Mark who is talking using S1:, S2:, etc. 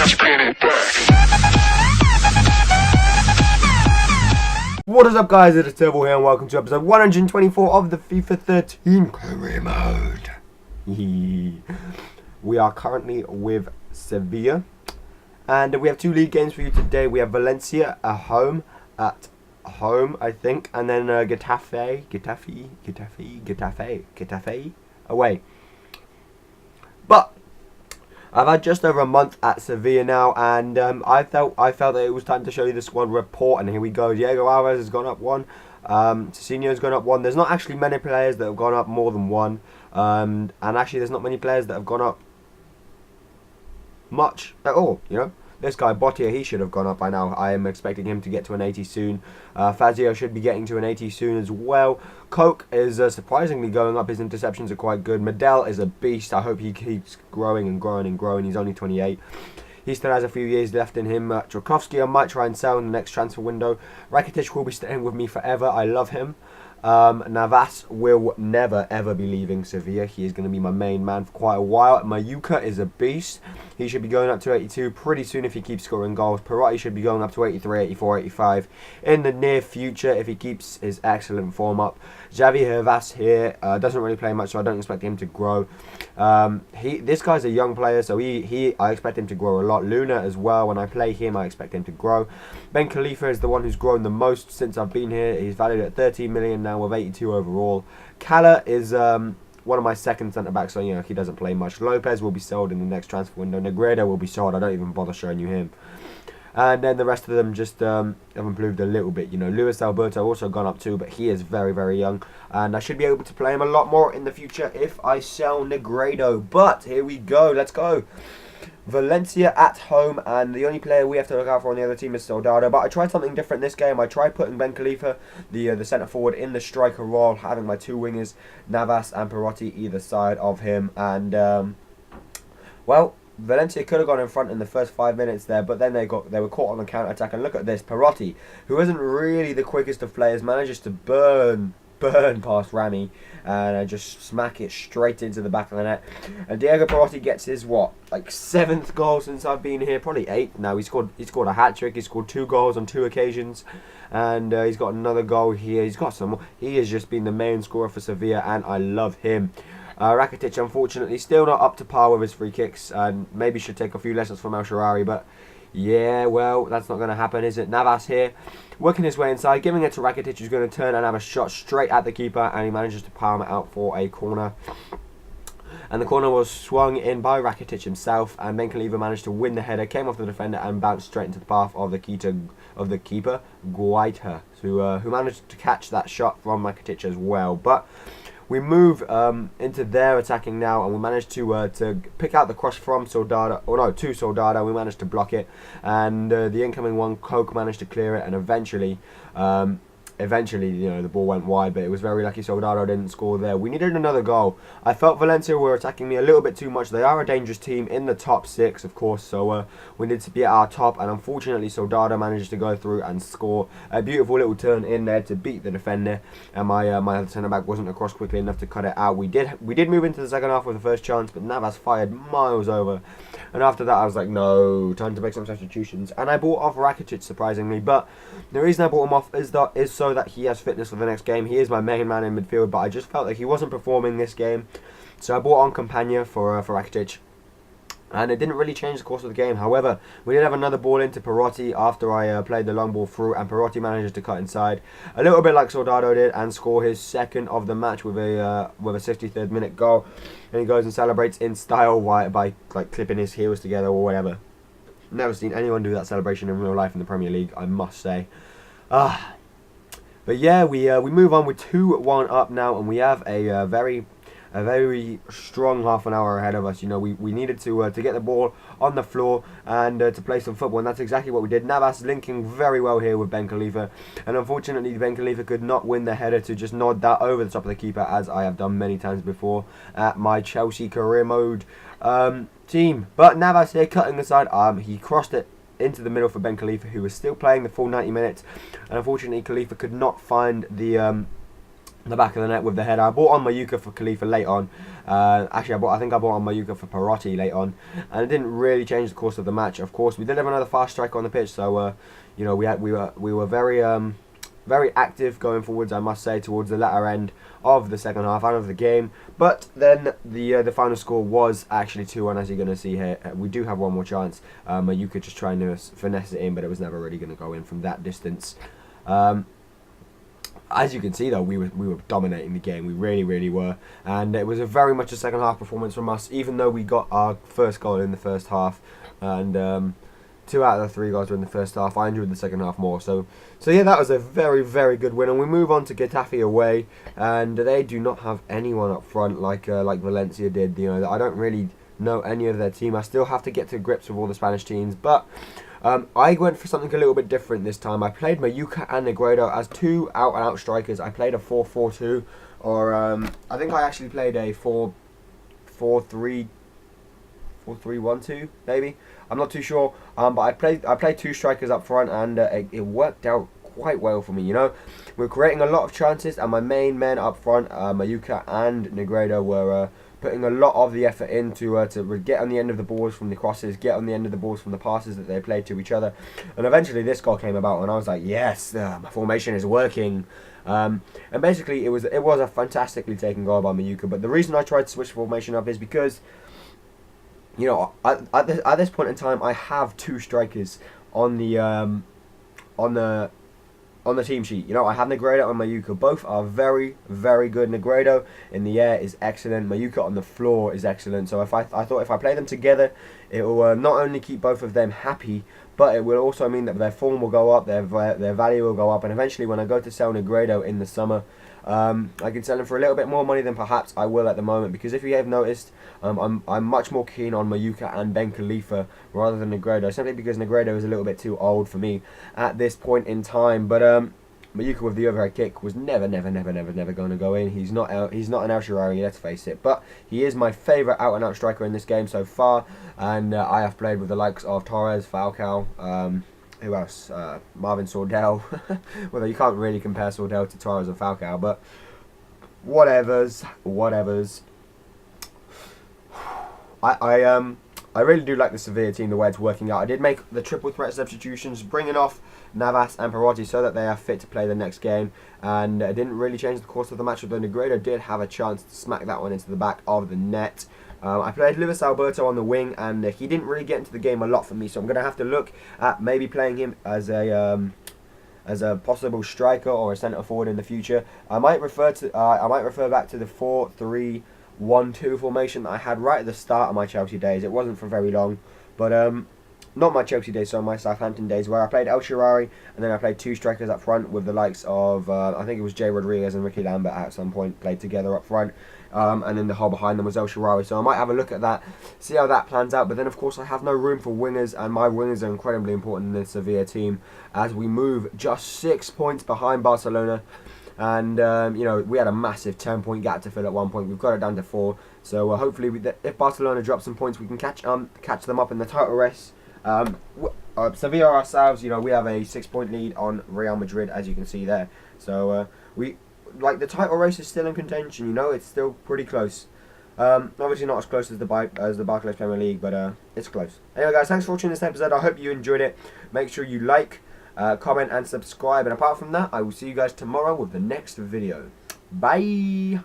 S1: What is up, guys? It is Turbo here and welcome to episode 124 of the FIFA 13 career mode. We are currently with Sevilla and we have two league games for you today. We have Valencia at home, I think, and then Getafe away. But I've had just over a month at Sevilla now, and I felt that it was time to show you the squad report. And here we go. Diego Alves has gone up one. Cicinho's gone up one. There's not actually many players that have gone up more than one. And actually, there's not many players that have gone up much at all. You know, this guy Bottia, he should have gone up by now. I am expecting him to get to an 80 soon. Fazio should be getting to an 80 soon as well. Coke is surprisingly going up. His interceptions are quite good. Medel is a beast. I hope he keeps growing and growing and growing. He's only 28. He still has a few years left in him. Trokowski I might try and sell in the next transfer window. Rakitic will be staying with me forever. I love him. Navas will never ever be leaving Sevilla. He is going to be my main man for quite a while. Mayuka is a beast. He should be going up to 82 pretty soon if he keeps scoring goals. Perotti should be going up to 83, 84, 85 in the near future if he keeps his excellent form up. Xavi Hervas here doesn't really play much, so I don't expect him to grow. This guy's a young player, so I expect him to grow a lot. Luna as well. When I play him, I expect him to grow. Ben Khalifa is the one who's grown the most since I've been here. He's valued at 13 million now with 82 overall. Cala is one of my second centre backs, so you know he doesn't play much. Lopez will be sold in the next transfer window. Negredo will be sold. I don't even bother showing you him. And then the rest of them just have improved a little bit. You know, Luis Alberto also gone up too, but he is very, very young. And I should be able to play him a lot more in the future if I sell Negredo. But here we go. Let's go. Valencia at home, and the only player we have to look out for on the other team is Soldado. But I tried something different this game. I tried putting Ben Khalifa, the centre forward, in the striker role, having my two wingers, Navas and Perotti, either side of him. And well, Valencia could have gone in front in the first 5 minutes there, but then they were caught on the counter attack. And look at this, Perotti, who isn't really the quickest of players, manages to burn past Rami and just smack it straight into the back of the net. And Diego Perotti gets his like 7th goal since I've been here, probably 8th now. He scored a hat trick. He scored 2 goals on 2 occasions, and he's got another goal here. He's got some more. He has just been the main scorer for Sevilla, and I love him. Rakitic, unfortunately, still not up to par with his free kicks, and maybe should take a few lessons from El Shaarawy, but yeah, well, that's not going to happen, is it? Navas here, working his way inside, giving it to Rakitic, who's going to turn and have a shot straight at the keeper, and he manages to palm it out for a corner. And the corner was swung in by Rakitic himself, and Ben Khalifa managed to win the header, came off the defender, and bounced straight into the path of the keeper, Guaita, who managed to catch that shot from Rakitic as well. But we move into their attacking now, and we managed to pick out the cross from Soldado, to Soldado. We managed to block it, and the incoming one, Coke, managed to clear it, and eventually, you know, the ball went wide, but it was very lucky Soldado didn't score there. We needed another goal. I felt Valencia were attacking me a little bit too much. They are a dangerous team in the top 6, of course, so we need to be at our top, and unfortunately Soldado manages to go through and score a beautiful little turn in there to beat the defender, and my centre-back wasn't across quickly enough to cut it out. We did move into the second half with the first chance, but Navas fired miles over, and after that I was like, no, time to make some substitutions, and I bought off Rakitic, surprisingly. But the reason I bought him off is so that he has fitness for the next game. He is my main man in midfield, but I just felt like he wasn't performing this game, so I bought on Campagna for Rakitic, and it didn't really change the course of the game. However, we did have another ball into Perotti after I played the long ball through, and Perotti manages to cut inside a little bit like Soldado did and score his 2nd of the match with a 63rd minute goal, and he goes and celebrates in style by like clipping his heels together or whatever. Never seen anyone do that celebration in real life in the Premier League, I must say. But yeah, we move on with 2-1 up now, and we have a very strong half an hour ahead of us. You know, we needed to get the ball on the floor and to play some football, and that's exactly what we did. Navas linking very well here with Ben Khalifa, and unfortunately Ben Khalifa could not win the header to just nod that over the top of the keeper, as I have done many times before at my Chelsea career mode team. But Navas here cutting aside, he crossed it into the middle for Ben Khalifa, who was still playing the full 90 minutes, and unfortunately Khalifa could not find the the back of the net with the header. I bought on Mayuka for Khalifa late on. Actually, I think I bought on Mayuka for Perotti late on, and it didn't really change the course of the match. Of course, we did have another fast striker on the pitch, so you know, we were very active going forwards, I must say, towards the latter end of the second half and of the game. But then the final score was actually 2-1, as you're going to see here. We do have one more chance. Mayuka just trying to finesse it in, but it was never really going to go in from that distance. As you can see, though, we were dominating the game. We really were, and it was very much a second half performance from us. Even though we got our first goal in the first half, and 2 out of the 3 goals were in the first half, I enjoyed the second half more. So yeah, that was a very good win. And we move on to Getafe away, and they do not have anyone up front like Valencia did. You know, I don't really know any of their team. I still have to get to grips with all the Spanish teams, but I went for something a little bit different this time. I played Mayuka and Negredo as 2 out-and-out strikers. I played a 4-4-2, or I think I actually played a 4-3-1-2, maybe. I'm not too sure. But I played 2 strikers up front, and it worked out quite well for me. You know, we're creating a lot of chances, and my main men up front, Mayuka and Negredo, were putting a lot of the effort in to get on the end of the balls from the crosses, get on the end of the balls from the passes that they played to each other. And eventually this goal came about, and I was like, yes, my formation is working. And basically it was a fantastically taken goal by Mayuka. But the reason I tried to switch formation up is because, you know, at this point in time, I have 2 strikers on the team sheet. You know, I have Negredo and Mayuka. Both are very good. Negredo in the air is excellent. Mayuka on the floor is excellent. So I thought if I play them together, it will not only keep both of them happy, but it will also mean that their form will go up, their value will go up, and eventually when I go to sell Negredo in the summer, I can sell him for a little bit more money than perhaps I will at the moment, because if you have noticed, I'm much more keen on Mayuka and Ben Khalifa rather than Negredo, simply because Negredo is a little bit too old for me at this point in time. But Mayuka with the overhead kick was never going to go in. He's not an El Shaarawy, let's face it, but he is my favourite out-and-out striker in this game so far, and I have played with the likes of Torres, Falcao, who else? Marvin Sordell. Well, you can't really compare Sordell to Torres and Falcao, but whatevers. I really do like the Sevilla team, the way it's working out. I did make the triple threat substitutions, bringing off Navas and Perotti so that they are fit to play the next game, and it didn't really change the course of the match, although Negredo did have a chance to smack that one into the back of the net. I played Luis Alberto on the wing, and he didn't really get into the game a lot for me, so I'm going to have to look at maybe playing him as a possible striker or a centre forward in the future. I might refer back to the 4-3-1-2 formation that I had right at the start of my Chelsea days. It wasn't for very long, but not my Chelsea days, so my Southampton days, where I played El Shaarawy, and then I played 2 strikers up front with the likes of, I think it was Jay Rodriguez and Ricky Lambert at some point played together up front, and then the hole behind them was El Shaarawy, so I might have a look at that, see how that plans out. But then of course I have no room for wingers, and my wingers are incredibly important in the Sevilla team, as we move just 6 points behind Barcelona. And you know, we had a massive 10-point gap to fill at one point. We've got it down to 4, so hopefully if Barcelona drop some points, we can catch them up in the title race. Sevilla ourselves, you know, we have a 6-point lead on Real Madrid, as you can see there. So the title race is still in contention. You know, it's still pretty close. Obviously not as close as the Barclays Premier League, but it's close. Anyway, guys, thanks for watching this episode. I hope you enjoyed it. Make sure you like, comment, and subscribe. And apart from that, I will see you guys tomorrow with the next video. Bye.